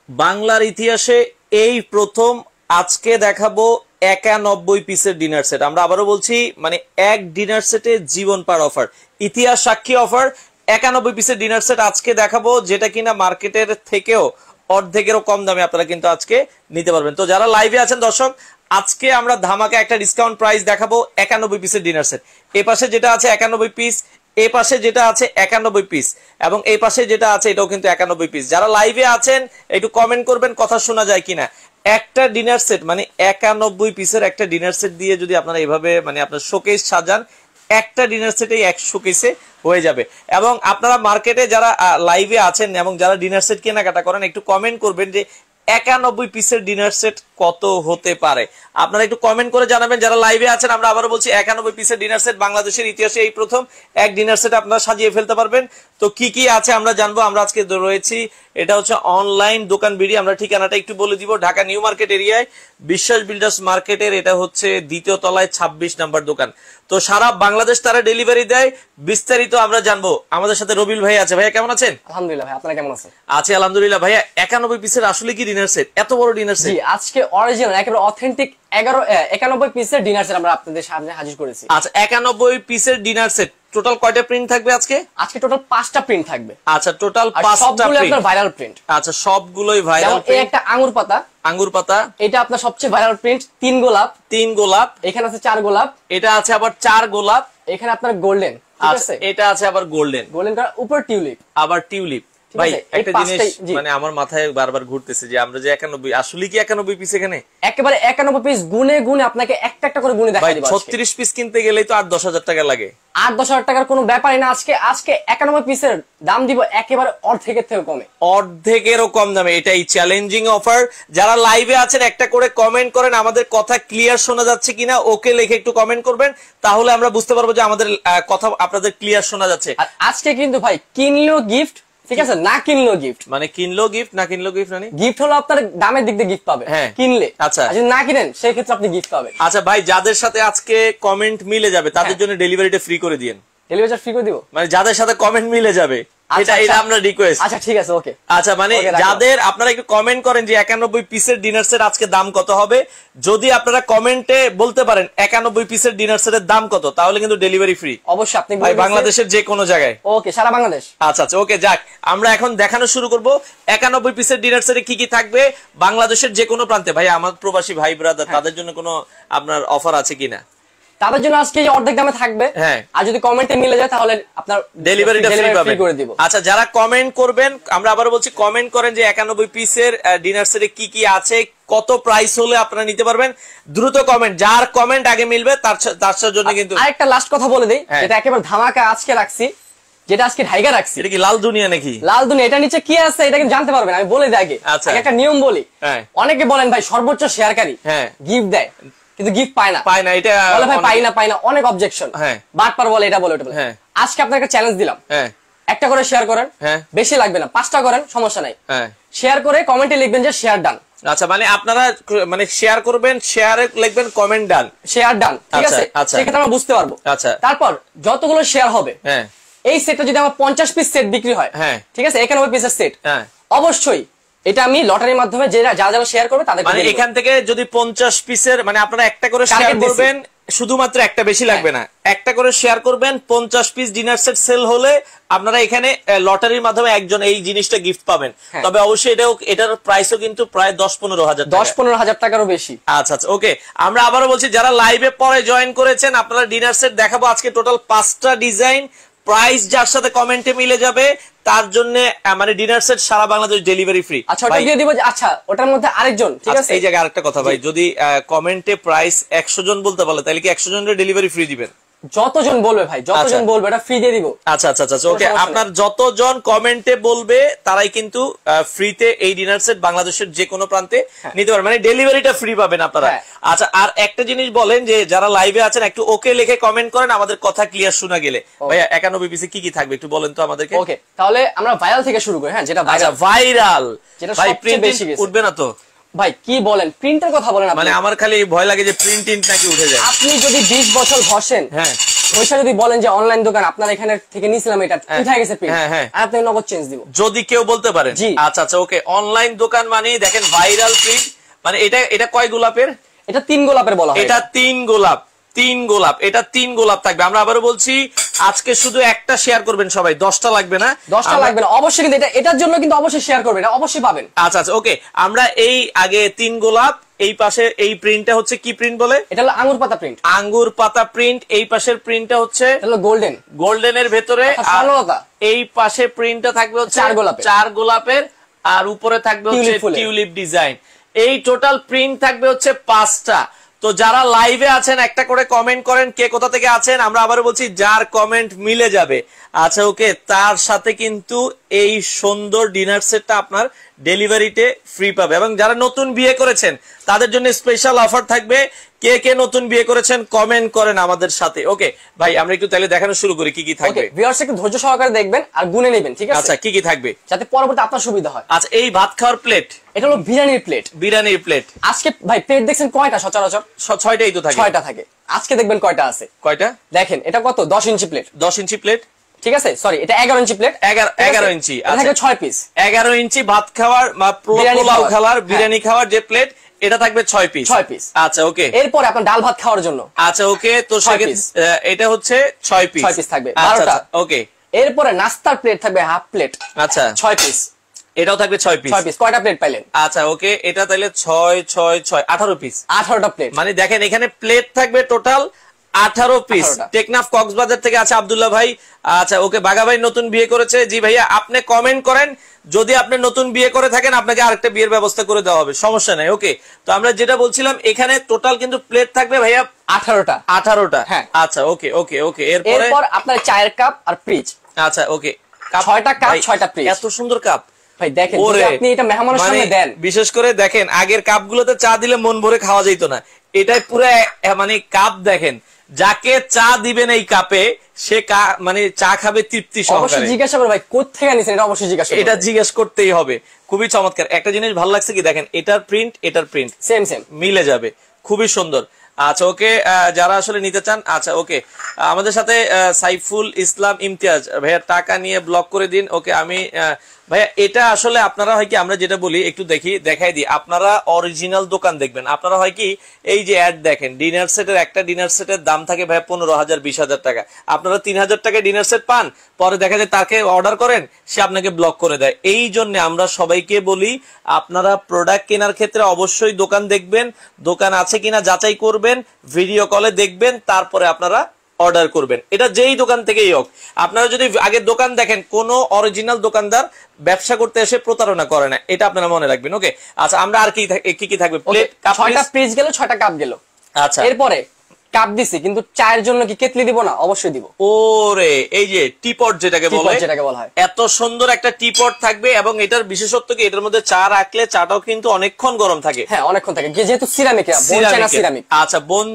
বাংলার ইতিহাসে এই প্রথম আজকে দেখাবো 91 পিসের ডিনার সেট। আমরা আবারও বলছি, মানে এক ডিনার সেটে জীবন পার অফার, ইতিহাস সাক্ষী অফার। 91 পিসের ডিনার সেট আজকে দেখাবো, যেটা কিনা মার্কেটের থেকেও অর্ধেকেরও কম দামে আপনারা কিন্তু আজকে নিতে পারবেন। তো যারা লাইভে আছেন দর্শক, আজকে আমরা ধামাকা একটা ডিসকাউন্ট প্রাইস দেখাবো 91 পিসের ডিনার সেট। এ পাশে যেটা আছে 91 পিস, এই পাশে যেটা আছে 91 পিস, এবং এই পাশে যেটা আছে এটাও কিন্তু 91 পিস। যারা লাইভে আছেন একটু কমেন্ট করবেন কথা শোনা যায় কিনা। একটা ডিনার সেট মানে 91 পিসের একটা ডিনার সেট দিয়ে যদি আপনারা এভাবে মানে আপনার শোকেস সাজান, একটা ডিনার সেটেই এক শোকেসে হয়ে যাবে। এবং আপনারা মার্কেটে যারা লাইভে আছেন এবং যারা ডিনার সেট কেনাকাটা করেন একটু কমেন্ট করবেন যে 91 পিসের ডিনার সেট কত হতে পারে। আপনারা একটু কমেন্ট করে জানাবেন যারা লাইভে আছেন। আমরা আবারও বলছি 91 পিসের ডিনার সেট বাংলাদেশের ইতিহাসে এই প্রথম এক ডিনার সেট আপনারা সাজিয়ে ফেলতে পারবেন। তো কি কি আছে আমরা জানবো। আমরা আজকে রয়েছি, এটা হচ্ছে অনলাইন দোকান বিডি। আমরা ঠিকানাটা একটু বলে দিব, ঢাকা নিউ মার্কেট এরিয়ায় বিশ্বাস বিল্ডার্স মার্কেটের এটা হচ্ছে দ্বিতীয় তলায় 26 নাম্বার দোকান। তো সারা বাংলাদেশ তারা ডেলিভারি দেয়। বিস্তারিত আমরা জানবো। আমাদের সাথে রবিল ভাই আছে। ভাইয়া কেমন আছেন? আলহামদুলিল্লাহ ভাই, আপনারা কেমন আছেন? আছি আলহামদুলিল্লাহ। ভাইয়া 91 পিসের আসলে কি ডিনার সেট? এত বড় ডিনার সেট? জি, আজকে অরিজিনাল একেবারে অথেন্টিক 91 পিসের ডিনার সেট আমরা আপনাদের সামনে হাজির করেছি। আচ্ছা, 91 পিসের ডিনার সেট টোটাল কয়টা প্রিন্ট থাকবে আজকে? আজকে টোটাল 5টা প্রিন্ট থাকবে। আচ্ছা, টোটাল 5টা সবগুলো আপনার ভাইরাল প্রিন্ট। আচ্ছা, সবগুলোই ভাইরাল প্রিন্ট। এই একটা আঙ্গুর পাতা, আঙ্গুর পাতা, এটা আপনার সবচেয়ে ভাইরাল প্রিন্ট। 3 গোলাপ, 3 গোলাপ, এখানে আছে 4 গোলাপ, এটা আছে আবার 4 গোলাপ, এখানে আপনার গোল্ডেন, ঠিক আছে, এটা আছে আবার গোল্ডেন, গোল্ডেন কালার উপর টিউলিপ, আবার টিউলিপ। ভাই একটা জিনিস মানে আমার মাথায় বারবার ঘুরতেছে যে আমরা যে 91 আসলে কি 91 পিস এখানে একেবারে 91 পিস গুনে গুনে আপনাকে একটা একটা করে গুনে দেখাই দিব। 36 পিস কিনতে গেলেই তো 8-10 হাজার টাকা লাগে। 8-10 হাজার টাকার কোনো ব্যাপারই না। আজকে 91 পিসের দাম দিব একেবারে অর্ধেকের থেকে কমে, অর্ধেকেরও কম দামে। এটাই চ্যালেঞ্জিং অফার। যারা লাইভে আছেন একটা করে কমেন্ট করেন, আমাদের কথা ক্লিয়ার শোনা যাচ্ছে কিনা ওকে লিখে একটু কমেন্ট করবেন, তাহলে আমরা বুঝতে পারবো যে আমাদের কথা আপনাদের ক্লিয়ার শোনা যাচ্ছে। আর আজকে কিন্তু ভাই কিনলেও গিফট, ঠিক আছে, না কিনলেও গিফট। মানে কিনলেও গিফট, না কিনলেও গিফট। মানে গিফট হলো আপনার দামের দিক দিয়ে গিফট পাবে কিনলে। আচ্ছা, যদি না কিনেন সেই ক্ষেত্রে আপনি গিফট পাবেন। আচ্ছা ভাই, যাদের সাথে আজকে কমেন্ট মিলে যাবে তাদের জন্য ডেলিভারিটা ফ্রি করে দিয়েন। ডেলিভারি চার্জ ফ্রি করে দিব, মানে যাদের সাথে কমেন্ট মিলে যাবে এটা আমরা রিকোয়েস্ট। আচ্ছা ঠিক আছে, ওকে। আচ্ছা, মানে যাদের আপনারা একটু কমেন্ট করেন যে 91 পিসের ডিনার সেট আজকে দাম কত হবে। যদি আপনারা কমেন্টে বলতে পারেন 91 পিসের ডিনার সেটের দাম কত, তাহলে কিন্তু ডেলিভারি ফ্রি। অবশ্যই আপনি ভাই বাংলাদেশের যে কোনো জায়গায়। ওকে, সারা বাংলাদেশ। আচ্ছা আচ্ছা, ওকে। যাক, আমরা এখন দেখানো শুরু করব 91 পিসের ডিনার সেটে কি কি থাকবে বাংলাদেশের যে কোনো প্রান্তে। ভাই আমার প্রবাসী ভাই ব্রাদার তাদের জন্য কোনো আপনার অফার আছে কিনা? তাদের জন্য আজকে অর্ধেক দামে থাকবে। হ্যাঁ, আর যদি কমেন্টে মিলে যায় তাহলে আপনার ডেলিভারিটা ফ্রি করে দিব। আচ্ছা, যারা কমেন্ট করবেন, আমরা আবার বলছি কমেন্ট করেন যে 91 পিসের ডিনার সেটে কি কি আছে, কত প্রাইস হলে আপনারা নিতে পারবেন। দ্রুত কমেন্ট, যার কমেন্ট আগে মিলবে তার জন্য কিন্তু। আরেকটা লাস্ট কথা বলে দেই, এটা একেবারে ধামাকা আজকে রাখছি, যেটা আজকে ঢাইগা রাখছি। এটা কি লাল দুনিয়া নাকি? লাল দুনিয়া। এটা নিচে কি আছে এটা কিন্তু জানতে পারবেন, আমি বলে দিই আগে। আচ্ছা, একটা নিয়ম বলি। অনেকে বলেন ভাই সর্বোচ্চ শেয়ারকারী গিফট দেয়, কিন্তু গিফট পায় না। এটা বলে ভাই পাই না, অনেক অবজেকশন। বাটপার বলে, এটা বলে, ওটা বলে। আজকে আপনাকে চ্যালেঞ্জ দিলাম, একটা করে শেয়ার করেন, বেশি লাগবে না, 5টা করেন, সমস্যা নাই। শেয়ার করে কমেন্টে লিখবেন যে শেয়ার ডান। আচ্ছা, মানে আপনারা মানে শেয়ার করবেন, শেয়ারে লিখবেন কমেন্ট ডান, শেয়ার ডান, ঠিক আছে। সেক্ষেত্রে আমরা বুঝতে পারবো। আচ্ছা, তারপর যতগুলো শেয়ার হবে এই সেটটা যদি আমার 50 পিস সেট বিক্রি হয়, ঠিক আছে, 91 পিসের সেট, অবশ্যই এটা আমি লটারির মাধ্যমে যারা যারা শেয়ার করবে তাদের, মানে এখান থেকে যদি 50 পিসের, মানে আপনারা একটা করে শেয়ার করবেন, শুধুমাত্র একটা, বেশি লাগবে না, একটা করে শেয়ার করবেন। 50 পিস ডিনার সেট সেল হলে আপনারা এখানে লটারির মাধ্যমে একজন এই জিনিসটা গিফট পাবেন। তবে অবশ্যই এটার প্রাইসও কিন্তু প্রায় 10-15 হাজার, 10-15 হাজার টাকারও বেশি। আচ্ছা আচ্ছা, ওকে। আমরা আবারও বলছি যারা লাইভে পরে জয়েন করেছেন, আপনারা ডিনার সেট দেখাবো আজকে টোটাল 5টা ডিজাইন। প্রাইস যার সাথে কমেন্টে মিলে যাবে তার জন্য মানে ডিনার সেট সারা বাংলাদেশ ডেলিভারি ফ্রি। আচ্ছা, ওটা দিয়ে দিব। আচ্ছা, ওটার মধ্যে আরেকজন, ঠিক আছে। এই জায়গায় আরেকটা কথা ভাই, যদি কমেন্টে প্রাইস 100 জন বলতে পারলে তাহলে কি 100 জনের ডেলিভারি ফ্রি দিবেন? যতজন বলবে ভাই, যতজন বলবে এটা ফ্রি দিয়ে দিব। আচ্ছা আচ্ছা আচ্ছা, ওকে। আপনার যতজন কমেন্টে বলবে তারাই কিন্তু ফ্রিতে এই ডিনার সেট বাংলাদেশের যে কোনো প্রান্তে নিতে পারবেন, মানে ডেলিভারিটা ফ্রি পাবেন আপনারা। আচ্ছা, আর একটা জিনিস বলেন যে যারা লাইভে আছেন একটু ওকে লিখে কমেন্ট করেন, আমাদের কথা ক্লিয়ার শোনা গেলে। ভাইয়া 91 পিসে কি কি থাকবে একটু বলেন তো আমাদেরকে। ওকে, তাহলে আমরা ভাইরাল থেকে শুরু করি। হ্যাঁ, যেটা ভাইরাল, যেটা ভাই প্রিন্ট বেশি গেছে, উঠবে না তো? ভাই কি বলেন, প্রিন্টের কথা বলেন। মানে আমার খালি ভয় লাগে যে প্রিন্ট নাকি উঠে যায়। আপনি যদি 20 বছর ঘষেন, পয়সা যদি বলেন যে অনলাইন দোকান আপনার এখানে থেকে নিছিলাম এটা উঠে গেছে প্রিন্ট, আপনি নগদ চেঞ্জ দিব যদি কেউ বলতে পারেন। আচ্ছা আচ্ছা ওকে, অনলাইন দোকান মানে দেখেন ভাইরাল প্রিন্ট, মানে এটা কয় গোলাপের? এটা 3 গোলাপের বলা হয়। এটা 3 গোলাপ, 3 গোলাপ, এটা 3 গোলাপ থাকবে। আমরা আবারও বলছি আজকে শুধু একটা শেয়ার করবেন সবাই, 10টা লাগবে না, 10টা লাগবে না অবশ্যই, কিন্তু এটার জন্য কিন্তু অবশ্যই শেয়ার করবেন, এটা অবশ্যই পাবেন। আচ্ছা আচ্ছা ওকে, আমরা এই আগে 3 গোলাপ, এই পাশে এই প্রিন্টটা হচ্ছে কি প্রিন্ট বলে? এটা হলো আঙ্গুর পাতা প্রিন্ট। আঙ্গুর পাতা প্রিন্ট। এই পাশের প্রিন্টটা হচ্ছে হলো গোল্ডেন, গোল্ডেনের ভেতরে। এই পাশে প্রিন্টটা থাকবে হচ্ছে 4 গোলাপের, আর উপরে থাকবে হচ্ছে টিউলিপ ডিজাইন। এই টোটাল প্রিন্ট থাকবে হচ্ছে 5টা। তো যারা লাইভে আছেন একটা করে কমেন্ট করেন কে কোথা থেকে আছেন। আমরা আবারও বলছি যার কমেন্ট মিলে যাবে, আচ্ছা ওকে, তার সাথে কিন্তু এই সুন্দর ডিনার সেটটা আপনার ডেলিভারিতে ফ্রি পাবে। এবং যারা নতুন বিয়ে করেছেন তাদের জন্য স্পেশাল অফার থাকবে। কে কে নতুন বিয়ে করেছেন কমেন্ট করেন আমাদের সাথে। ওকে ভাই, আমরা একটু তাহলে দেখানো শুরু করি কি কি থাকবে। ভিউয়ার্স একটু ধৈর্য সহকারে দেখবেন আর গুনে নেবেন, ঠিক আছে? আচ্ছা কি কি থাকবে যাতে পরবর্তী আপনার সুবিধা হয়। আচ্ছা এই ভাত খাওয়ার প্লেট, এটা হলো বিরিয়ানির প্লেট। বিরিয়ানির প্লেট আজকে ভাই প্লেট দেখছেন কয়টা? সচরাচর 6টাই তো থাকে। 6টা থাকে, আজকে দেখবেন কয়টা আছে। কয়টা দেখেন? এটা কত? 10 ইঞ্চি প্লেট। 10 ইঞ্চি প্লেট, ঠিক আছে? সরি, এটা 11 ইঞ্চি প্লেট। 11 ইঞ্চি। আচ্ছা 6 পিস। 11 ইঞ্চি ভাত খাওয়ার বা পোলাও খাওয়ার, বিরিয়ানি খাওয়ার যে প্লেট, এটা থাকবে 6 পিস। 6 পিস। আচ্ছা ওকে, এরপর আপনার ডাল ভাত খাওয়ার জন্য। আচ্ছা ওকে, তো এটা হচ্ছে 6 পিস। 6 পিস থাকবে 12টা। ওকে, এরপরে নাস্তার প্লেট থাকবে হাফ প্লেট। আচ্ছা 6 পিস। এটাও থাকবে 6 পিস। 6 পিস। কয়টা প্লেট পাইলেন? আচ্ছা ওকে, এটা তাহলে 6 6 6 18 পিস। 18টা প্লেট। মানে দেখেন এখানে প্লেট থাকবে টোটাল 18 পিস। টেকনাফ কক্সবাজার থেকে আছে আব্দুল্লাহ ভাই। আচ্ছা ওকে, বাগা ভাই নতুন বিয়ে করেছে। জি ভাইয়া, আপনি কমেন্ট করেন, যদি আপনি নতুন বিয়ে করে থাকেন আপনাকে আরেকটা বিয়ের ব্যবস্থা করে দেওয়া হবে, সমস্যা নাই। ওকে, তো আমরা যেটা বলছিলাম এখানে টোটাল কিন্তু প্লেট থাকবে ভাইয়া 18টা। 18টা। হ্যাঁ আচ্ছা ওকে ওকে ওকে, এরপর আপনার চায়ের কাপ আর ফ্রিজ। আচ্ছা ওকে, 6টা কাপ 6টা ফ্রিজ। এত সুন্দর কাপ ভাই দেখেন, যদি আপনি এটা মেহমানের সামনে দেন, বিশেষ করে দেখেন আগের কাপগুলোতে চা দিলে মন ভরে খাওয়া যেত না, এটাই পুরো মানে কাপ দেখেন, যাকে চা দিবেন এই কাপে সে মানে চা খাবে তৃপ্তি সহকারে। অবশ্যই জিজ্ঞাসা করবে ভাই কোথা থেকে নিছেন, এটা অবশ্যই জিজ্ঞাসা করবে, এটা জিজ্ঞেস করতেই হবে। খুবই চমৎকার একটা জিনিস ভালো লাগছে কি দেখেন, এটার প্রিন্ট সেম মিলে যাবে, খুবই সুন্দর। আচ্ছা ওকে, যারা আসলে নিতে চান, আচ্ছা ওকে, আমাদের সাথে সাইফুল ইসলাম ইমতিয়াজ ভাইয়া টাকা নিয়ে ব্লক করে দিন। ওকে, আমি ভাইয়া এটা আসলে আপনারা হয় কি, আমরা যেটা বলি একটু দেখাই দিই, আপনারা অরিজিনাল দোকান দেখবেন। আপনারা হয় কি এই যে অ্যাড দেখেন, ডিনার সেটের একটা ডিনার সেটের দাম থাকে ভাইয়া 15,000 20,000 টাকা। আপনারা 3,000 টাকায় ডিনার সেট পান, পরে দেখা যায় তাকে অর্ডার করেন, সে আপনাকে ব্লক করে দেয়। এই জন্য আমরা সবাইকে বলি আপনারা প্রোডাক্ট কেনার ক্ষেত্রে অবশ্যই দোকান দেখবেন, দোকান আছে কিনা যাচাই করবেন, ভিডিও কলে দেখবেন, তারপরে আপনারা অর্ডার করবেন। এটা যেই দোকান থেকেই হোক, আপনারা যদি আগে দোকান দেখেন, কোন অরিজিনাল দোকানদার ব্যবসা করতে এসে প্রতারণা করে না, এটা আপনারা মনে রাখবেন। ওকে, আচ্ছা আমরা আর কি কি থাকবে? প্লেট, 6টা ফ্রিজ গেল, 6টা কাপ গেল। আচ্ছা এরপরে কাপ দিছি, কিন্তু চায়ের জন্য কি কেতলি দিব না? অবশ্যই দিব। ওরে, এই যে টিপট যেটাকে বলা হয়, এত সুন্দর একটা টিপট থাকবে, এবং এটার বিশেষত্ব কি, এটার মধ্যে চা রাখলে চাটাও কিন্তু অনেকক্ষণ গরম থাকে। হ্যাঁ অনেকক্ষণ থাকে, যেহেতু সিরামিক। আচ্ছা, বোন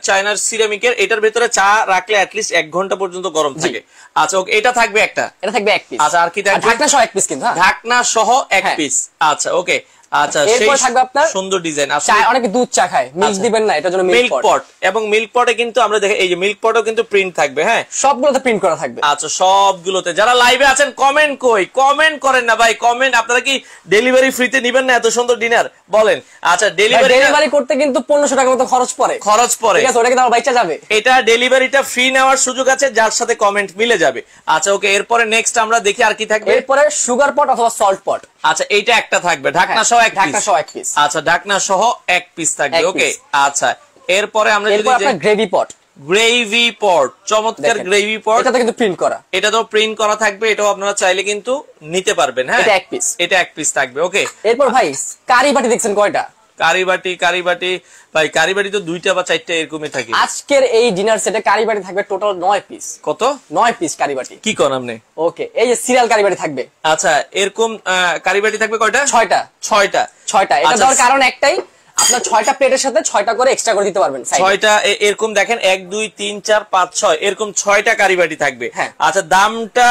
চায়নার সিরামিকের, এটার ভেতরে চা রাখলে অ্যাটলিস্ট 1 ঘন্টা পর্যন্ত গরম থাকে। আচ্ছা ওকে, এটা থাকবে একটা, এটা থাকবে 1 পিস। আচ্ছা আর কি থাকবে? ঢাকনা সহ 1 পিস, কিন্তু ঢাকনা সহ 1 পিস। আচ্ছা ওকে, আচ্ছা এরপর থাকবে আপনার সুন্দর ডিজাইন। চা, অনেকে দুধ চা খায়, মিক্স দিবেন না, এটার জন্য মিল্ক পট। এবং মিল্ক পটে কিন্তু আমরা দেখি এই যে মিল্ক পটও কিন্তু প্রিন্ট থাকবে। হ্যাঁ সবগুলোতে প্রিন্ট করা থাকবে। আচ্ছা সবগুলোতে। যারা লাইভে আছেন কমেন্ট কমেন্ট করেন না ভাই, কমেন্ট। আপনারা কি ডেলিভারি ফ্রিতে নেবেন না এত সুন্দর ডিনার বলেন? আচ্ছা ডেলিভারি করতে কিন্তু 1500 টাকার মতো খরচ পড়ে। ঠিক আছে, ওটা কিন্তু আমার বাইচা যাবে। এটা ডেলিভারিটা ফ্রি নেওয়ার সুযোগ আছে যার সাথে কমেন্ট মিলে যাবে। আচ্ছা ওকে, এরপরে নেক্সট আমরা দেখি আর কি থাকবে। এরপরে সুগার পট অথবা সল্ট পট। আচ্ছা এইটা একটা থাকবে, ঢাকনা সহ 1 পিস। আচ্ছা ঢাকনা সহ 1 পিস থাকবে। ওকে, আচ্ছা এরপরে আমরা যদি গ্রেভি পট, চমৎকার গ্রেভি পট, এটা কিন্তু প্রিন্ট করা, এটা তো প্রিন্ট করা থাকবে, এটাও আপনারা চাইলে কিন্তু নিতে পারবেন। হ্যাঁ এটা 1 পিস থাকবে। ওকে, এরপর ভাই কারি বাটি দেখছেন কয়টা? কারি বাটি ভাই, কারি বাটি তো 2টা বা 4টা এরকমই থাকে। আজকের এই ডিনার সেটে কারি বাটি থাকবে টোটাল 9 পিস। কত? 9 পিস কারি বাটি। কি কোন আপনি? ওকে, এই যে সিরিয়াল কারি বাটি থাকবে। আচ্ছা এরকম কারি বাটি থাকবে কয়টা? 6টা। এটা দেওয়ার কারণ একটাই, আপনার 6টা প্লেটের সাথে 6টা করে এক্সট্রা করে দিতে পারবেন। 6টা এরকম দেখেন 1 2 3 4 5 6 এরকম 6টা কারি বাটি থাকবে। আচ্ছা দামটা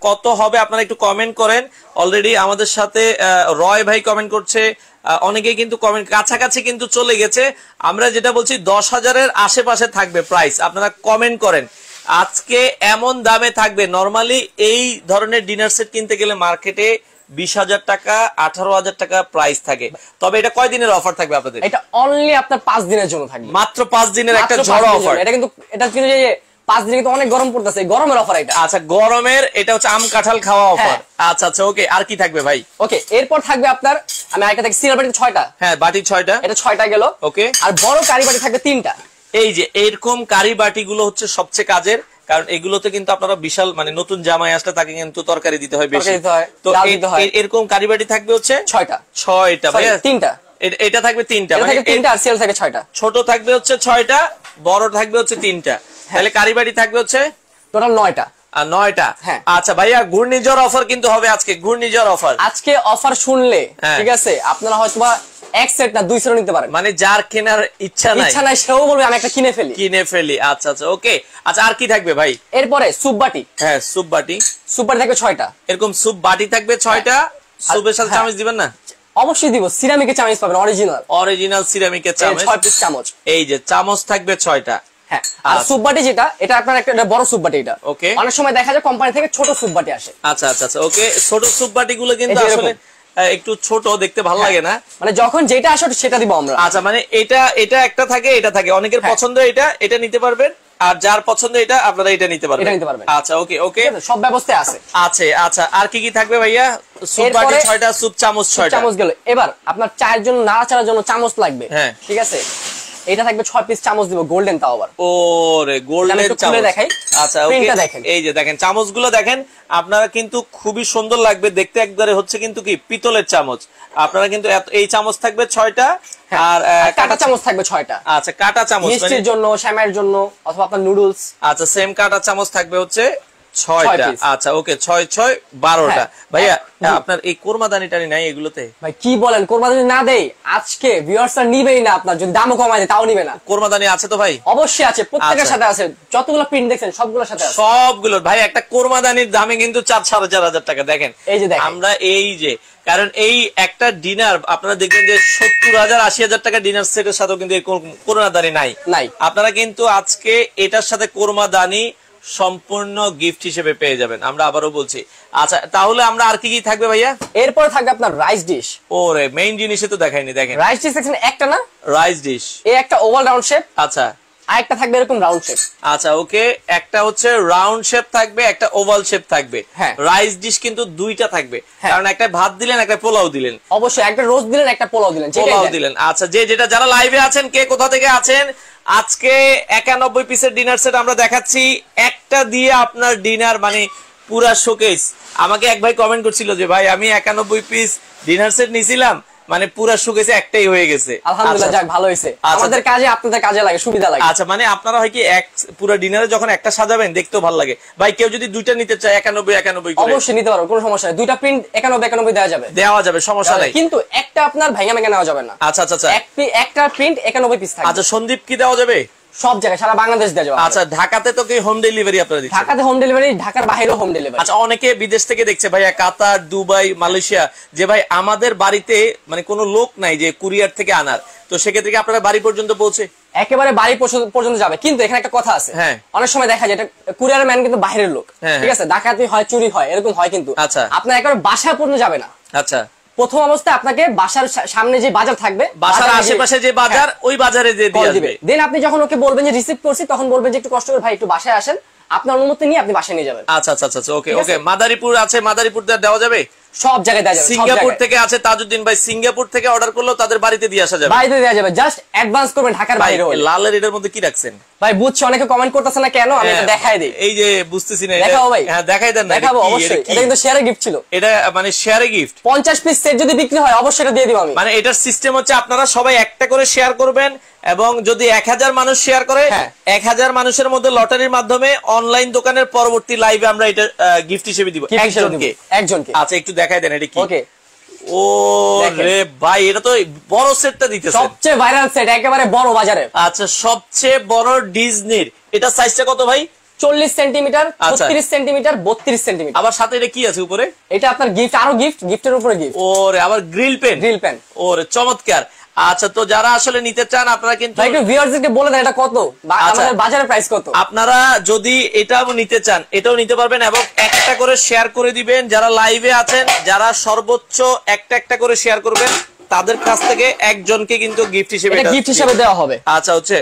কত হবে আপনারা একটু কমেন্ট করেন। অলরেডি আমাদের সাথে রয় ভাই কমেন্ট করছে, অনেকেই কিন্তু কমেন্ট কাছাকাছি কিন্তু চলে গেছে। আমরা যেটা বলছি 10,000-এর আশেপাশে থাকবে প্রাইস, আপনারা কমেন্ট করেন। আজকে এমন দামে থাকবে, নরমালি এই ধরনের ডিনার সেট কিনতে গেলে মার্কেটে 20,000 টাকা 18,000 টাকা প্রাইস থাকে। তবে এটা কয় দিনের অফার থাকবে আপনাদের? এটা অনলি আপনার 5 দিনের জন্য থাকবে, মাত্র 5 দিনের একটা ঝড় অফার। এটা কিন্তু 5 দিনে কিন্তু অনেক গরম পড়তেছে, গরমের অফার এটা। আচ্ছা গরমের এটা হচ্ছে আম কাঁঠাল খাওয়া অফার। আচ্ছা আচ্ছা ওকে, আর কি থাকবে ভাই? ওকে, এরপর থাকবে আপনার, আমি আরেকটা দেখি সিরিয়াল বাটি 6টা। হ্যাঁ বাটি 6টা, এটা 6টা গেল। ওকে, আর বড় কারি বাটি থাকবে 3টা। এই যে এরকম কারি বাটি গুলো হচ্ছে সবচেয়ে কাজের, কারণ এগুলোতে কিন্তু আপনারা বিশাল মানে নতুন জামাই আসলে তাকে কিন্তু তরকারি দিতে হয় বেশি। তো এরকম কারি বাটি থাকবে হচ্ছে 6টা ভাই, 3টা এটা থাকবে 3টা, মানে 3টা আর সিরিয়াল থাকে 6টা। ছোট থাকবে হচ্ছে 6টা, বড় থাকবে হচ্ছে 3টা, তাহলে কারি বাটি থাকবে হচ্ছে টোটাল 9টা। 9টা। আচ্ছা ভাইয়া ঘূর্ণিঝড় অফার কিন্তু হবে আজকে, ঘূর্ণিঝড় অফার। আজকে অফার শুনলে ঠিক আছে আপনারা হয়তোবা এক সেট না 2 সেট নিতে পারেন, মানে যার কেনার ইচ্ছা নাই সেও বলবে আমি একটা কিনে ফেলি। আচ্ছা আচ্ছা ওকে। আচ্ছা আর কি থাকবে ভাই? এরপরে স্যুপ বাটি। হ্যাঁ স্যুপ বাটি থাকবে 6টা, এরকম স্যুপ বাটি থাকবে 6টা। স্যুপের সাথে চামচ দিবেন না? অবশ্যই দিব, সিরামিকের চামচ পাবেন, অরিজিনাল সিরামিকের চামচ, 6 পিস চামচ। এই যে চামচ থাকবে 6টা। হ্যাঁ, আর স্যুপ বাটি যেটা, এটা আপনার একটা বড় স্যুপ বাটি। এটা ওকে, অনেক সময় দেখা যায় কোম্পানি থেকে ছোট স্যুপ বাটি আসে। আচ্ছা আচ্ছা আচ্ছা ওকে, ছোট স্যুপ বাটি গুলো কিন্তু আসলে একটু ছোট দেখতে ভালো লাগে না, মানে যখন যেটা আসে সেটা দিব আমরা। আচ্ছা মানে এটা একটা থাকে, এটা থাকে, অনেকের পছন্দ এটা নিতে পারবেন, আর যার পছন্দ এটা আপনারা এটা নিতে পারবেন। আচ্ছা ওকে ওকে, সব ব্যবস্থা আছে। আচ্ছা আর কি কি থাকবে ভাইয়া? স্যুপ বাটি 6টা, স্যুপ চামচ 6টা। চামচ গেল। এবার আপনার চায়ের জন্য নাড়াচাড়ার জন্য চামচ লাগবে। হ্যাঁ ঠিক আছে, এটা থাকবে 6 পিস চামচ দিব, গোল্ডেন তাও আবার। ওরে গোল্ডেন চামচ দেখাই। আচ্ছা ওকে, এই যে দেখেন চামচগুলো দেখেন আপনারা, কিন্তু খুবই সুন্দর লাগবে দেখতে, একবারে হচ্ছে কিন্তু কি পিতলের চামচ। আপনারা কিন্তু এই চামচ থাকবে 6টা, আর কাঁটা চামচ থাকবে 6টা। আচ্ছা কাঁটা চামচ মিষ্টির জন্য, সেমাইয়ের জন্য, অথবা আপনার নুডলস। আচ্ছা সেম কাঁটা চামচ থাকবে হচ্ছে 6টা। আচ্ছা ওকে, 6 6 12টা। ভাইয়া আপনার এই কোরমাদানি টানি নাই এগুলোতে? ভাই কি বলেন, কোরমাদানি না দেই আজকে ভিউয়ার্সরা নিবেই না, আপনার যদি দামও কমায় দেয় তাও নিবে না। কোরমাদানি আছে তো ভাই? অবশ্যই আছে, প্রত্যেকের সাথে আছে, যতগুলো প্রিন্ট দেখছেন সবগুলোর সাথে আছে। সবগুলো ভাই, একটা কোরমাদানির দামে কিন্তু 4-4.5 টাকা। দেখেন এই যে দেখেন, আমরা এই যে, কারণ এই একটা ডিনার আপনারা দেখবেন যে 70,000-80,000 টাকা ডিনার সেটের সাথেও কিন্তু কোরমাদানি নাই। আপনারা কিন্তু আজকে এটার সাথে কোরমাদানি সম্পূর্ণ গিফট হিসেবে পেয়ে যাবেন, আমরা আবারও বলছি। আচ্ছা তাহলে আমরা আর কি কি থাকবে ভাইয়া? এরপর থাকবে আপনার রাইস ডিশ। ওরে মেইন জিনিসে তো দেখাইনি, দেখেন রাইস ডিশ সেকশন একটা না, রাইস ডিশ এই একটা ওভাল রাউন্ড শেপ। আচ্ছা আরেকটা থাকবে এরকম রাউন্ড শেপ। আচ্ছা ওকে, একটা হচ্ছে রাউন্ড শেপ থাকবে, একটা ওভাল শেপ থাকবে। রাইস ডিশ কিন্তু 2টা থাকবে, কারণ একটা ভাত দিলেন, একটা পোলাও দিলেন। অবশ্যই একটা রোস্ট দিলেন, একটা পোলাও দিলেন। আচ্ছা যেটা যারা লাইভে আছেন, কে কোথা থেকে আছেন, আজকে 91 পিসের ডিনার সেট আমরা দেখাচ্ছি। একটা দিয়ে আপনার ডিনার মানে পুরা শোকেস। আমাকে এক ভাই কমেন্ট করছিল যে ভাই আমি 91 পিস ডিনার সেট নিছিলাম, মানে পুরা শোকেসে একটাই হয়ে গেছে। আলহামদুলিল্লাহ, যাক ভালো হয়েছে, আমাদের কাজে আপনাদের কাজে লাগে, সুবিধা লাগে। আচ্ছা মানে আপনারা হয় কি পুরো ডিনারে যখন একটা সাজাবেন দেখতেও ভালো লাগে। ভাই কেউ যদি 2টা নিতে চায় 91 করে অবশ্যই নিতে পারো, কোনো সমস্যা নেই। 2টা প্রিন্ট 91 দেওয়া যাবে, সমস্যা নাই, কিন্তু একটা আপনার ভাঙা নেওয়া যাবে না। আচ্ছা আচ্ছা আচ্ছা, একটা প্রিন্ট 91 পিস থাকবে। আচ্ছা সন্দীপ কি দেওয়া যাবে? সব জায়গায়, সারা বাংলাদেশ দেওয়া যাবে। আচ্ছা ঢাকাতে তো কি হোম ডেলিভারি আপনারা দিচ্ছেন? ঢাকাতে হোম ডেলিভারি, ঢাকার বাইরেও হোম ডেলিভারি। আচ্ছা অনেকে বিদেশ থেকে দেখছে ভাইয়া, কাতার, দুবাই, মালয়েশিয়া, যে ভাই আমাদের বাড়িতে মানে কোনো লোক নাই যে কুরিয়ার থেকে আনার, তো সেক্ষেত্রে কি আপনারা বাড়ি পর্যন্ত পৌঁছে? একেবারে বাড়ি পর্যন্ত যাবে, কিন্তু এখানে একটা কথা আছে। অনেক সময় দেখা যায় এটা কুরিয়ার ম্যান কিন্তু বাইরের লোক, ঠিক আছে, ডাকাতি হয়, চুরি হয়, এরকম হয়, কিন্তু আপনার একেবারে বাসা পর্যন্ত যাবে না। আচ্ছা প্রথম অবস্থায় আপনাকে বাসার সামনে যে বাজার থাকবে, বাসার আশেপাশে যে বাজার, ওই বাজারে দিয়ে দিবে। দেন আপনি যখন ওকে বলবেন যে রিসিভ করছি, তখন বলবেন যে একটু কষ্ট করে ভাই একটু বাসায় আসেন, আপনার অনুমতি নিয়ে আপনি বাসায় নিয়ে যাবেন। আচ্ছা আচ্ছা আচ্ছা ওকে ওকে। মাদারীপুর আছে, মাদারীপুর দেওয়া যাবে? সব জায়গায় দেওয়া যাবে। সিঙ্গাপুর থেকে আছে তাজউদ্দিন ভাই, সিঙ্গাপুর থেকে অর্ডার করলেও তাদের বাড়িতে দিয়ে আসা যাবে? বাড়িতে দেওয়া যাবে, জাস্ট অ্যাডভান্স করবেন ঢাকার বাইরে হলে। লালের এটার মধ্যে কি রাখছেন ভাই? বুঝছি অনেকে কমেন্ট করতেছে না কেন, আমি এটা দেখাই দেই। এই যে বুঝতেছি না, দেখাও ভাই। হ্যাঁ দেখাই দেন না। দেখাবো অবশ্যই, এটা কিন্তু শেয়ারে গিফট ছিল। এটা মানে শেয়ারে গিফট 50 পিস সেট যদি বিক্রি হয় অবশ্যই এটা দিয়ে দিব আমি। মানে এটার সিস্টেম হচ্ছে আপনারা সবাই একটা করে শেয়ার করবেন, এবং যদি 1000 মানুষ শেয়ার করে 1000 মানুষের মধ্যে লটারির মাধ্যমে অনলাইন দোকানের পরবর্তী লাইভে আমরা এটা গিফট হিসেবে দিব একজনকে। একজনকে। আচ্ছা একটু দেখাই দেন এটা কি। ওকে, ও ওরে ভাই এটা তো বড় সেটটা দিতেছেন, সবচেয়ে ভাইরাল সেট, একেবারে বড় বাজারে। আচ্ছা সবচেয়ে বড় ডিজনির, এটা সাইজটা কত ভাই? 40 সেন্টিমিটার, 36 সেন্টিমিটার, 32 সেন্টিমিটার। আবার সাথে এটা কি আছে উপরে? এটা আপনার গিফট, আরো গিফট, গিফটের উপরে গিফট। ওরে আবার গ্রিল পেন, গ্রিল পেন, ওরে চমৎকার। আচ্ছা তো যারা আসলে নিতে চান আপনারা কিন্তু একটু ভিউয়ারদেরকে বলে দেন এটা কত, আমাদের বাজারের প্রাইস কত। আপনারা যদি এটাও নিতে চান এটাও নিতে পারবেন, এবং একটা করে শেয়ার করে দিবেন। যারা লাইভে আছেন, যারা সর্বোচ্চ একটা করে শেয়ার করবেন, তাদের কাছ থেকে একজনকে কিন্তু গিফট হিসেবে দেওয়া হবে। আচ্ছা হচ্ছে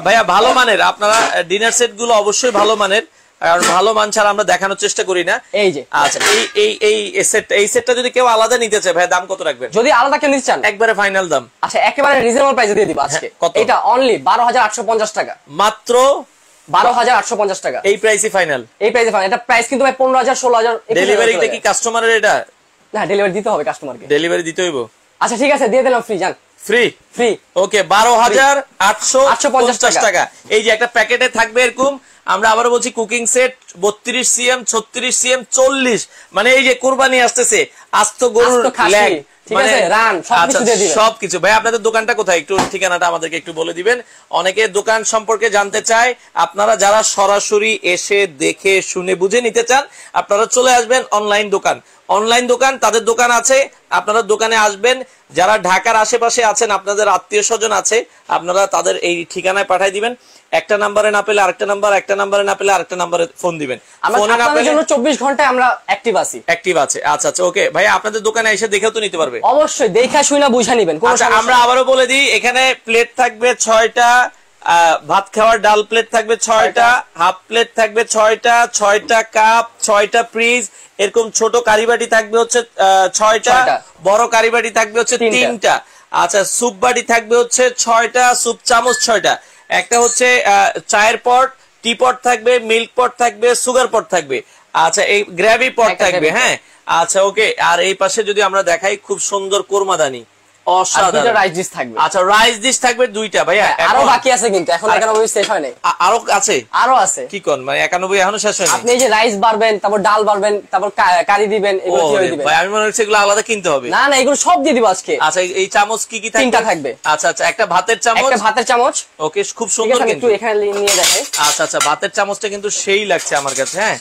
ভাইয়া ভালো মানের, আপনারা ডিনার সেট গুলো অবশ্যই ভালো মানের, আর ভালো মান ছাড়া আমরা দেখানোর চেষ্টা করি না। এই যে আচ্ছা এই সেটটা যদি কেউ আলাদা নিতে চায় ভাই দাম কত রাখবেন? যদি আলাদা কেউ নিতে চান একবারে ফাইনাল দাম, আচ্ছা একেবারে রিজনেবল প্রাইসে দিয়ে দিব আজকে। এটা অনলি 12850 টাকা, মাত্র 12850 টাকা। এই প্রাইসই ফাইনাল, এই প্রাইসে ফাইনাল। এটা প্রাইস কিন্তু ভাই 15000 16000। ডেলিভারিটা কি কাস্টমারের? এটা না, ডেলিভারি দিতে হবে কাস্টমারকে, ডেলিভারি দিতে হইব। আচ্ছা ঠিক আছে, দিয়ে দিলাম ফ্রি। জান ফ্রি ফ্রি, ওকে 12850 টাকা। এই যে একটা প্যাকেটে থাকবে এরকম, আমরা আবারও বলছি কুকিং সেট 32 সিএম, 36 সিএম, 40, মানে এই যে কুরবানি আসতেছে, আস্ত গরুর লেগ, মানে রান সবকিছু দিয়ে দিবেন, সবকিছু। ভাই আপনাদের দোকানটা কোথায়, একটু ঠিকানাটা আমাদেরকে একটু বলে দিবেন। অনেকে দোকান সম্পর্কে জানতে চায়, আপনারা যারা সরাসরি এসে দেখে শুনে বুঝে নিতে চান আপনারা চলে আসবেন অনলাইন দোকান। অনলাইন দোকান তাদের দোকান আছে, আপনারা দোকানে আসবেন। যারা ঢাকার আশেপাশে আছেন, আপনাদের আত্মীয় স্বজন আছে, আপনারা তাদের এই ঠিকানায় পাঠিয়ে দিবেন। একটা নাম্বারে না পেলে আরেকটা নাম্বার, একটা নাম্বারে না পেলে আরেকটা নাম্বারে ফোন দিবেন। ফোনে না পেলে 24 ঘন্টায় আমরা অ্যাক্টিভ আছি। আচ্ছা আচ্ছা ওকে ভাই, আপনাদের দোকানে এসে দেখেও তো নিতে পারবে। অবশ্যই দেখা শুনে বুঝা নেবেন। আচ্ছা আমরা আবারও বলে দিই, এখানে প্লেট থাকবে 6টা, ভাত খাওয়ার ডাল প্লেট থাকবে 6টা, হাফ প্লেট থাকবে 6টা, 6টা কাপ, 6টা ফ্রিজ, এরকম ছোট কারিবাটি থাকবে হচ্ছে 6টা, বড় কারিবাটি থাকবে হচ্ছে 3টা। আচ্ছা স্যুপ বাটি থাকবে হচ্ছে 6টা, স্যুপ চামচ 6টা, একটা হচ্ছে চায়ের পট, টি পট থাকবে, মিল্ক পট থাকবে, সুগার পট থাকবে, আচ্ছা এই গ্রেভি পট থাকবে। হ্যাঁ আচ্ছা ওকে। আর এই পাশে যদি আমরা দেখাই, খুব সুন্দর কোরমাদানি, অসাধারণ রাইস ডিশ থাকবে। আচ্ছা রাইস ডিশ থাকবে 2টা ভাইয়া, আরো বাকি আছে কিন্তু এখন 91 শেষ হয় নাই, আরো আছে, আরো আছে। কি কোন মানে 91 এখনো শেষ হয়নি? আপনি এই যে রাইস বাড়বেন, তারপর ডাল বাড়বেন, তারপর কারি দিবেন, এগুলো কি হয়ে দিবেন? ভাই আমি মনে হচ্ছে এগুলো আলাদা কিনতে হবে। না না, এগুলো সব দিয়ে দিব আজকে। আচ্ছা এই চামচ কি কি থাকবে? 3টা থাকবে। আচ্ছা আচ্ছা একটা ভাতের চামচ, ওকে খুব সুন্দর কিন্তু, একটু এখানে নিয়ে দেখাই। আচ্ছা আচ্ছা ভাতের চামচটা কিন্তু সেই লাগছে আমার কাছে। হ্যাঁ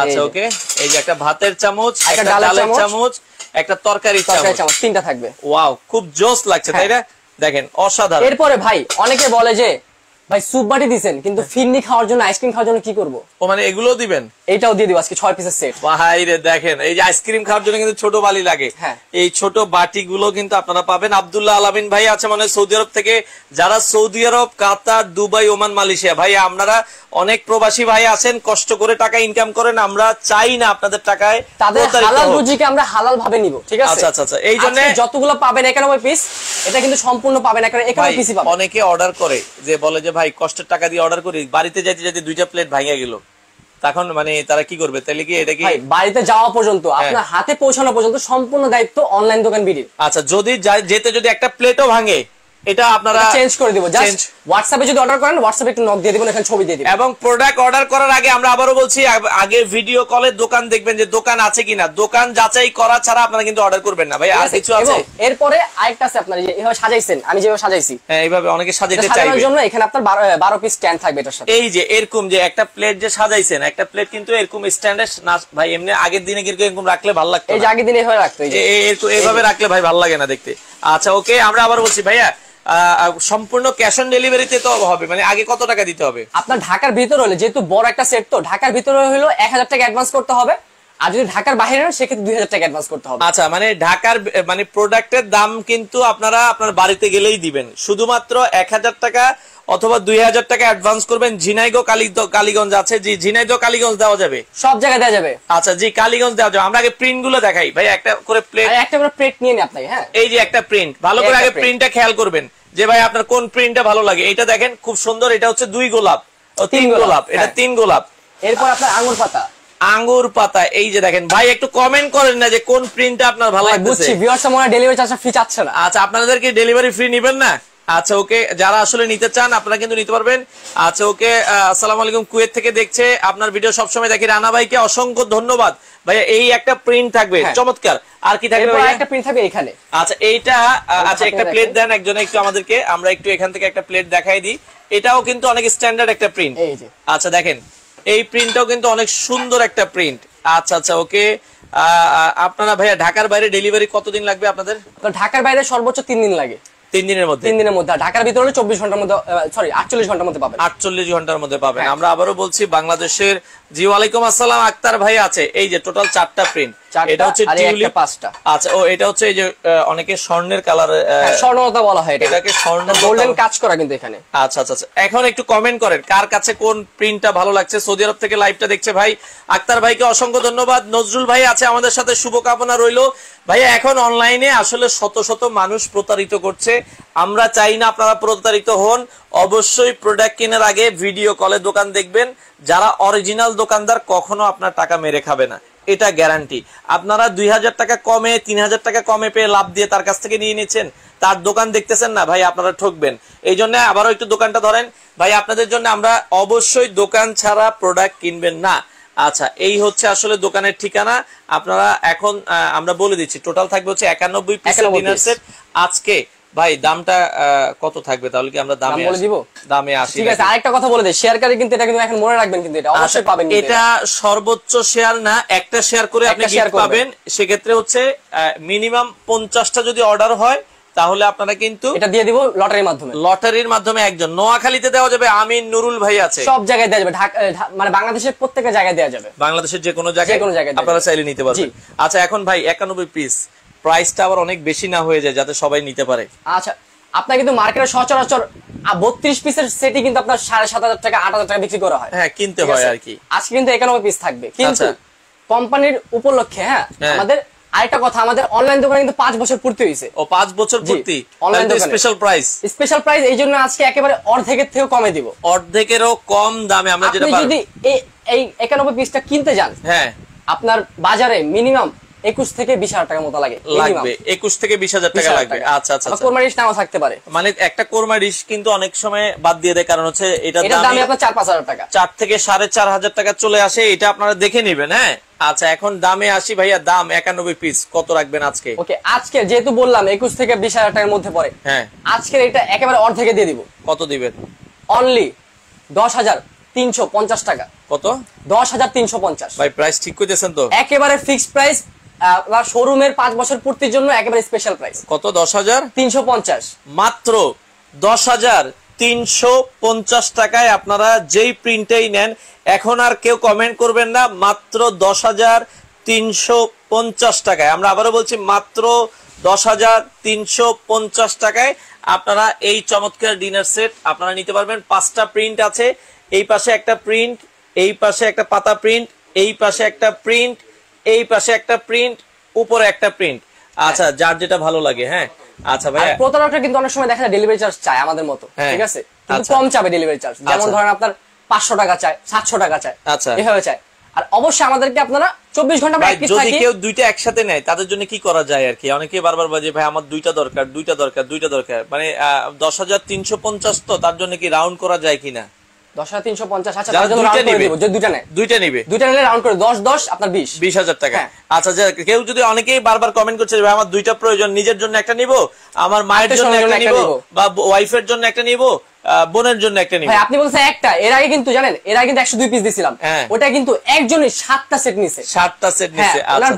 আচ্ছা ওকে, এই যে একটা ভাতের চামচ, একটা ডালের চামচ, একটা তরকারি চামচ, 3টা থাকবে। ওয়াও খুব জোস লাগছে তাই না? দেখেন অসাধারণ। এরপরে ভাই অনেকে বলে যে ভাই স্যুপ বাটি দিবেন কিন্তু ফিরনি খাওয়ার জন্য, আইসক্রিম খাওয়ার জন্য কি করব? ও মানে এগুলো দিবেন? এইটাও দিয়ে দিব আজকে 6 পিসের সেট। ভাই রে দেখেন, এই যে আইসক্রিম খাওয়ার জন্য কিন্তু ছোট বালি লাগে, এই ছোট বাটি গুলো কিন্তু আপনারা পাবেন। আব্দুল্লাহ আলামিন ভাই আছে মানে সৌদি আরব থেকে, যারা সৌদি আরব, কাতার, দুবাই, ওমান, মালয়েশিয়া, ভাই আপনারা অনেক প্রবাসী ভাই আছেন, কষ্ট করে টাকা ইনকাম করেন, আমরা চাই না আপনাদের টাকায় তাদের হালাল রুজিকে আমরা হালাল ভাবে নিব, ঠিক আছে? আচ্ছা আচ্ছা এই জন্য যতগুলো পাবেন 91 পিস, এটা কিন্তু সম্পূর্ণ পাবেন 91 পিসই পাবেন। অনেকে অর্ডার করে যে বলে যে ভাই কষ্টের টাকা দিয়ে অর্ডার করি, বাড়িতে যাইতে যাইতে 2টা প্লেট ভাঙা গেল, তখন মানে তারা কি করবে? তাহলে কি এটা কি বাড়িতে যাওয়া পর্যন্ত, আপনার হাতে পৌঁছানো পর্যন্ত সম্পূর্ণ দায়িত্ব অনলাইন দোকান বিডির। আচ্ছা যদি যেতে যদি একটা প্লেটও ভাঙে, এটা আপনারা চেঞ্জ করে দিব। জাস্ট হোয়াটসঅ্যাপে যদি অর্ডার করেন, হোয়াটসঅ্যাপে একটু নক দিয়ে দিবেন, এখানে ছবি দিয়ে দিবেন। এবং প্রোডাক্ট অর্ডার করার আগে আমরা আবারও বলছি, আগে ভিডিও কলে দোকান দেখবেন যে দোকান আছে কিনা, দোকান যাচাই করা ছাড়া আপনারা কিন্তু অর্ডার করবেন না। ভাই আর কিছু আছে? এরপরে আরেকটা আছে, আপনারা যে এইভাবে সাজাইছেন, আমি যেভাবে সাজাইছি, হ্যাঁ এইভাবে অনেকে সাজাইতে চাইবে, সাজানোর জন্য এখানে আপনার 12 পিস স্ট্যান্ড থাকবে এটার সাথে। এই যে এরকম যে একটা প্লেট যে সাজাইছেন, একটা প্লেট কিন্তু এরকম স্ট্যান্ডে না ভাই, এমনি আগের দিনে কিন্তু এরকম রাখলে ভালো লাগতো। এই যে আগের দিনে এইভাবে রাখতো, এইভাবে রাখলে ভাই ভালো লাগে না দেখতে। আচ্ছা ওকে, আমরা আবার বলছি ভাইয়া সম্পূর্ণ ক্যাশ অন ডেলিভারিতে তো হবে, মানে আগে কত টাকা দিতে হবে? আপনার ঢাকার ভিতরে হলে, যেহেতু বড় একটা সেট, তো ঢাকার ভিতরে হলো 1000 টাকা অ্যাডভান্স করতে হবে, আর যদি ঢাকার বাইরে হয় সেক্ষেত্রে 2000 টাকা অ্যাডভান্স করতে হবে। আচ্ছা মানে ঢাকার মানে প্রোডাক্টের দাম কিন্তু আপনারা আপনার বাড়িতে গেলেই দিবেন, শুধুমাত্র 1000 টাকা অথবা 2000 টাকা অ্যাডভান্স করবেন। ঝিনাইদহ কালীগঞ্জ আছে, জি ঝিনাইদহ কালীগঞ্জ দেওয়া যাবে, সব জায়গায় দেওয়া যাবে। আচ্ছা জি কালীগঞ্জ দেওয়া যাবে। আমরা আগে প্রিন্ট গুলো দেখাই ভাই, একটা করে প্লেট, একটা করে প্লেট নিয়ে নিন আপনাকে। হ্যাঁ এই যে একটা প্রিন্ট, ভালো করে আগে প্রিন্টটা খেয়াল করবেন যে ভাই আপনার কোন প্রিন্টটা ভালো লাগে। এটা দেখেন খুব সুন্দর, এটা হচ্ছে 2 গোলাপ, 3 গোলাপ, এটা 3 গোলাপ। এরপর আপনার আঙ্গুর পাতা, এই যে দেখেন ভাই একটু কমেন্ট করেন না যে কোন প্রিন্টটা আপনার ভালো লাগছে। বুঝছি ভিউয়ার্স মনে ডেলিভারি চার্জ ফ্রি চাচ্ছে না। আচ্ছা আপনাদের কি ডেলিভারি ফ্রি নেবেন না? আচ্ছা ওকে, যারা আসলে নিতে চান আপনারা কিন্তু নিতে পারবেন। আচ্ছা ওকে, আসসালামু আলাইকুম, কুয়েত থেকে দেখছে, আপনার ভিডিও সবসময় দেখি। রানা ভাইকে অসংখ্য ধন্যবাদ ভাইয়া। এই একটা প্রিন্ট থাকবে চমৎকার, আর কি থাকবে ভাইয়া? একটা প্রিন্ট থাকবে এখানে। আচ্ছা এইটা, আচ্ছা একটা প্লেট দেন একজনে একটু আমাদেরকে, আমরা একটু এখান থেকে একটা প্লেট দেখাই দিই। এটাও কিন্তু অনেক স্ট্যান্ডার্ড একটা প্রিন্ট। আচ্ছা দেখেন এই প্রিন্টটাও কিন্তু অনেক সুন্দর একটা প্রিন্ট। আচ্ছা আচ্ছা ওকে, আপনারা ভাইয়া ঢাকার বাইরে ডেলিভারি কতদিন লাগবে আপনাদের? ঢাকার বাইরে সর্বোচ্চ 3 দিন লাগে। 3 দিনের মধ্যে? 3 দিনের মধ্যে। ঢাকার ভিতরে হলে 24 ঘন্টার মধ্যে, সরি 48 ঘন্টার মধ্যে পাবেন। 48 ঘন্টার মধ্যে পাবেন। আমরা আবারও বলছি বাংলাদেশের। জি ওয়ালাইকুম আসসালাম, আক্তার ভাই আছে। এই যে টোটাল 4টা প্রিন্ট, এটা হচ্ছে টিউলিপ 5টা। আচ্ছা ও এটা হচ্ছে এই যে অনেকে স্বর্ণের কালার, স্বর্ণলতা বলা হয় এটাকে, স্বর্ণ গোল্ডেন কাজ করা কিন্তু এখানে। আচ্ছা আচ্ছা, এখন একটু কমেন্ট করেন কার কাছে কোন প্রিন্টটা ভালো লাগছে। সৌদি আরব থেকে লাইভটা দেখছে ভাই, আক্তার ভাইকে অসংখ্য ধন্যবাদ। নজরুল ভাই আছে আমাদের সাথে, শুভকামনা রইলো। ভাইয়া এখন অনলাইনে আসলে শত শত মানুষ প্রতারিত করছে, আমরা চাই না আপনারা প্রতারিত হন। অবশ্যই প্রোডাক্ট কেনার আগে ভিডিও কলে দোকান দেখবেন। যারা অরিজিনাল দোকানদার কখনো আপনার টাকা মেরে খাবে না, এটা গ্যারান্টি। আপনারা 2000 টাকা কমে, 3000 টাকা কমে পেয়ে লাভ দিয়ে তার কাছ থেকে নিয়ে নিচ্ছেন, তার দোকান দেখতেছেন না ভাই, আপনারা ঠকবেন। এই জন্য আবারও একটু দোকানটা ধরেন ভাই, আপনাদের জন্য আমরা অবশ্যই দোকান ছাড়া প্রোডাক্ট কিনবেন না। আচ্ছা এই হচ্ছে আসলে দোকানের ঠিকানা। আপনারা এখন আমরা বলে দিচ্ছি, টোটাল থাকবে হচ্ছে 91 পিসের ডিনার সেট। আজকে ভাই দামটা কত থাকবে তাহলে কি আমরা দামে বলে দিব? দামে আসি। ঠিক আছে, আরেকটা কথা বলে দেই, শেয়ারকারী কিন্তু এটা কিন্তু এখন মনে রাখবেন, কিন্তু এটা অবশ্যই পাবেন। এটা সর্বোচ্চ শেয়ার না, একটা শেয়ার করে আপনি গিফট পাবেন। সেক্ষেত্রে হচ্ছে মিনিমাম 50টা যদি অর্ডার হয় তাহলে আপনারা কিন্তু এটা দিয়ে দিব লটারির মাধ্যমে। লটারির মাধ্যমে একজন। নোয়াখালীতে দেওয়া যাবে, আমিন নুরুল ভাই আছে, সব জায়গায় দেওয়া যাবে, মানে বাংলাদেশের প্রত্যেকটা জায়গায় দেওয়া যাবে, বাংলাদেশের যে কোনো জায়গায় আপনারা চাইলে নিতে পারবেন। আচ্ছা এখন ভাই 91 পিস, প্রাইসটা আবার অনেক বেশি না হয়ে যায়, যাতে সবাই নিতে পারে। আচ্ছা আপনার কিন্তু মার্কেটে সচরাচর 32 পিসের সেটই কিন্তু আপনার 7500 টাকা 8000 টাকা বিক্রি করা হয়। হ্যাঁ কিনতে হয় আর কি। আজকে কিন্তু 91 পিস থাকবে, কিন্তু কোম্পানির উপলক্ষে আমাদের আরেকটা কথা, আমাদের অনলাইন দোকানে কিন্তু 5 বছর পূর্তি হয়েছে। ও 5 বছর পূর্তি, online special price. Special price এই জন্য আজকে একেবারে অর্ধেকের থেকেও কমে দিব, অর্ধেকেরও কম দামে আমরা যেটা পারবো। যদি এই 91 পিসটা কিনতে যান, হ্যাঁ আপনার বাজারে মিনিমাম 21 থেকে 20,000 টাকা মতো লাগবে। 21 থেকে 20,000 টাকা লাগবে। আচ্ছা আচ্ছা, কোরমা ডিশ নাও থাকতে পারে, মানে একটা কোরমা ডিশ কিন্তু অনেক সময় বাদ দিয়ে দেয়, কারণ হচ্ছে এটার দাম আপনার 4-5,000 টাকা, 4 থেকে 4,500 টাকা চলে আসে। এটা আপনারা দেখে নেবেন। হ্যাঁ আচ্ছা এখন দামে আসি ভাইয়া, দাম 91 পিস কত রাখবেন আজকে? ওকে, আজকে যেহেতু বললাম 21 থেকে 20,000 টাকার মধ্যে পড়ে, হ্যাঁ আজকে এটা একেবারে অর্ধেকে দিয়ে দিব। কত দিবেন? অনলি 10,350 টাকা। কত? 10,350। ভাই প্রাইস ঠিক কইতেছেন তো? একেবারে ফিক্সড প্রাইস, আপনার শোরুমের 5 বছর পূর্তির জন্য একেবারে স্পেশাল প্রাইস। কত? 10,350। মাত্র 10,350 টাকায় আপনারা যেই প্রিন্টেই নেন, এখন আর কেউ কমেন্ট করবেন না, মাত্র 10,350 টাকায়। আমরা আবারও বলছি মাত্র 10,350 টাকায় আপনারা এই চমৎকার ডিনার সেট আপনারা নিতে পারবেন। 5টা প্রিন্ট আছে, এই পাশে একটা প্রিন্ট, এই পাশে একটা পাতা প্রিন্ট, এই পাশে একটা প্রিন্ট, এই পাশে একটা প্রিন্ট, উপরে একটা প্রিন্ট। আচ্ছা যার যেটা ভালো লাগে। হ্যাঁ আচ্ছা ভাই, প্রতারকরা কিন্তু অনেক সময় দেখা যায় ডেলিভারি চার্জ চায় আমাদের মতো, ঠিক আছে, কিন্তু কম চাবে ডেলিভারি চার্জ। যেমন ধরেন আপনার 500 টাকা চায়, 700 টাকা চায়, আচ্ছা এভাবে চায়। আর অবশ্যই আমাদেরকে আপনারা 24 ঘন্টা অ্যাক্টিভ থাকি। যদি কেউ দুইটা একসাথে নেয় তাদের জন্য কি করা যায় আর কি? অনেকে বারবার বলে ভাই আমার দুইটা দরকার, দুইটা দরকার, দুইটা দরকার, মানে 10,350, তো তার জন্য কি রাউন্ড করা যায় কিনা? 10,350। আচ্ছা তার জন্য রাউন্ড করে দিব, যে দুইটা নেয়, দুইটা নেবে, দুইটা নিলে রাউন্ড করে 10 আপনার 20,000 টাকা। আচ্ছা কেউ যদি, অনেকেই বারবার কমেন্ট করছে ভাই আমার দুইটা প্রয়োজন, নিজের জন্য একটা নিব, আমার মায়ের জন্য একটা নিব, বা ওয়াইফের জন্য একটা নিব, বোনের জন্য একটা নিব। ভাই আপনি বলছেন একটা, এর আগে কিন্তু জানেন, এর আগে কিন্তু 102 পিস দিছিলাম, ওটা কিন্তু একজনই 7টা সেট নিছে, 7টা সেট নিছে। আপনার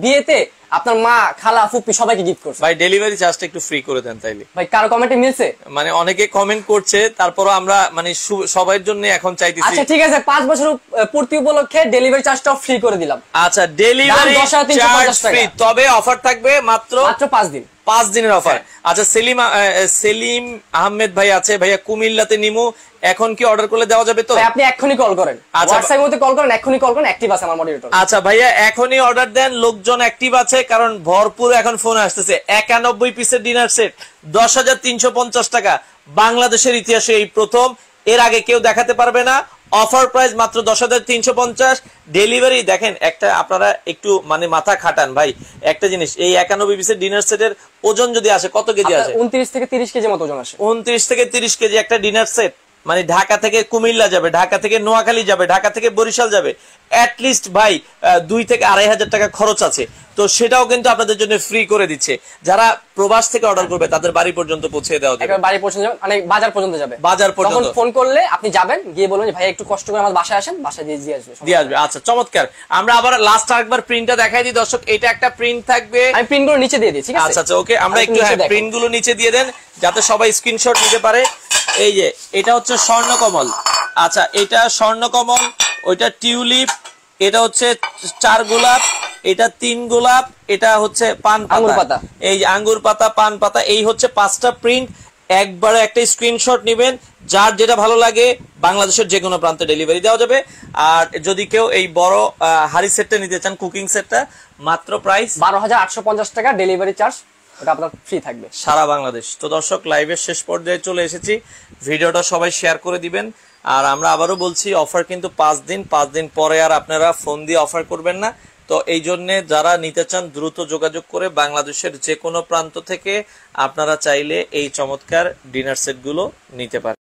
বিয়েতে আপনার মা, খালা, ফুপি সবাইকে গিফট করছে। ভাই ডেলিভারি চার্জটা একটু ফ্রি করে দেন তাইলে। ভাই কার কমেন্টে মিলছে? মানে অনেকে কমেন্ট করছে, তারপরও আমরা মানে সবার জন্য এখন চাইতেছি। আচ্ছা ঠিক আছে, 5 বছর পূর্তি উপলক্ষে ডেলিভারি চার্জটাও ফ্রি করে দিলাম। আচ্ছা ডেলিভারি চার্জ ফ্রি, তবে অফার থাকবে মাত্র 5 দিন, 5 দিনের অফার। আচ্ছা সেলিম আহমেদ ভাই আছে, ভাইয়া কুমিল্লাতে নিমু, এখন কি অর্ডার করলে দেওয়া যাবে তো? আপনি এখনই কল করেন, হোয়াটসঅ্যাপের মধ্যে কল করেন, এখনই কল করেন, অ্যাক্টিভ আছে আমার মডারেটর। আচ্ছা ভাইয়া এখনই অর্ডার দেন, লোকজন অ্যাক্টিভ আছে, কারণ ভরপুর এখন ফোন আসতেছে। 91 পিসের ডিনার সেট 10,350 টাকা, বাংলাদেশের ইতিহাসে এই প্রথম, এর আগে কেউ দেখাতে পারবে না। অফার প্রাইস মাত্র 10,350। ডেলিভারি দেখেন, একটা আপনারা একটু মানে মাথা খাটান ভাই, একটা জিনিস, এই 91 পিসের ডিনার সেটের ওজন যদি আসে কত কেজি আসে? 29 থেকে 30 কেজি মতো ওজন আসে। 29 থেকে 30 কেজি একটা ডিনার সেট, মানে ঢাকা থেকে কুমিল্লা যাবে, ঢাকা থেকে নোয়াখালী যাবে, ঢাকা থেকে বরিশাল যাবে, অ্যাটলিস্ট ভাই 2 থেকে 2,500 টাকা খরচ আছে। তো সেটাও কিন্তু আপনাদের জন্য ফ্রি করে দিচ্ছে। যারা প্রবাস থেকে অর্ডার করবে তাদের বাড়ি পর্যন্ত পৌঁছে দেওয়া যাবে, বাড়ি পর্যন্ত মানে বাজার পর্যন্ত যাবে, বাজার পর্যন্ত। তখন ফোন করলে আপনি যাবেন, গিয়ে বলবেন যে ভাই একটু কষ্ট করে আমার বাসায় আসেন, বাসায় দিয়ে আসবে। আচ্ছা, চমৎকার। আমরা আবার লাস্ট আরেকবার প্রিন্টটা দেখাই দিই দর্শক। এটা একটা প্রিন্ট থাকবে, আমি প্রিন্টগুলো নিচে দিয়ে দিই, ঠিক আছে? আচ্ছা ওকে, আমরা একটু প্রিন্টগুলো নিচে দিয়ে দেন যাতে সবাই স্ক্রিনশট নিতে পারে। এই যে এটা হচ্ছে স্বর্ণকমল, আচ্ছা এটা স্বর্ণকমল, ওইটা টিউলিপ, এটা হচ্ছে 4 গোলাপ, এটা 3 গোলাপ, এটা হচ্ছে পান পাতা, এই যে আঙ্গুর পাতা, পান পাতা, এই হচ্ছে 5টা প্রিন্ট। একবারে একটা স্ক্রিনশট নেবেন, যার যেটা ভালো লাগে বাংলাদেশের যে কোনো প্রান্তে ডেলিভারি দেওয়া যাবে। আর যদি কেউ এই বড় হাড়ি সেটটা নিতে চান, কুকিং সেটটা, মাত্র প্রাইস 12,850 টাকা ডেলিভারি চার্জ, ওটা আপনার ফ্রি থাকবে সারা বাংলাদেশ। তো দর্শক, লাইভের শেষ পর্যায়ে চলে এসেছি, ভিডিওটা সবাই শেয়ার করে দিবেন। আর আমরা আবারও বলছি, অফার কিন্তু 5 দিন পরে আর আপনারা ফোন দিয়ে অফার করবেন না। তো এই জন্য যারা নিতে চান দ্রুত যোগাযোগ করে বাংলাদেশের যে কোনো প্রান্ত থেকে আপনারা চাইলে এই চমৎকার ডিনার সেটগুলো নিতে পারেন।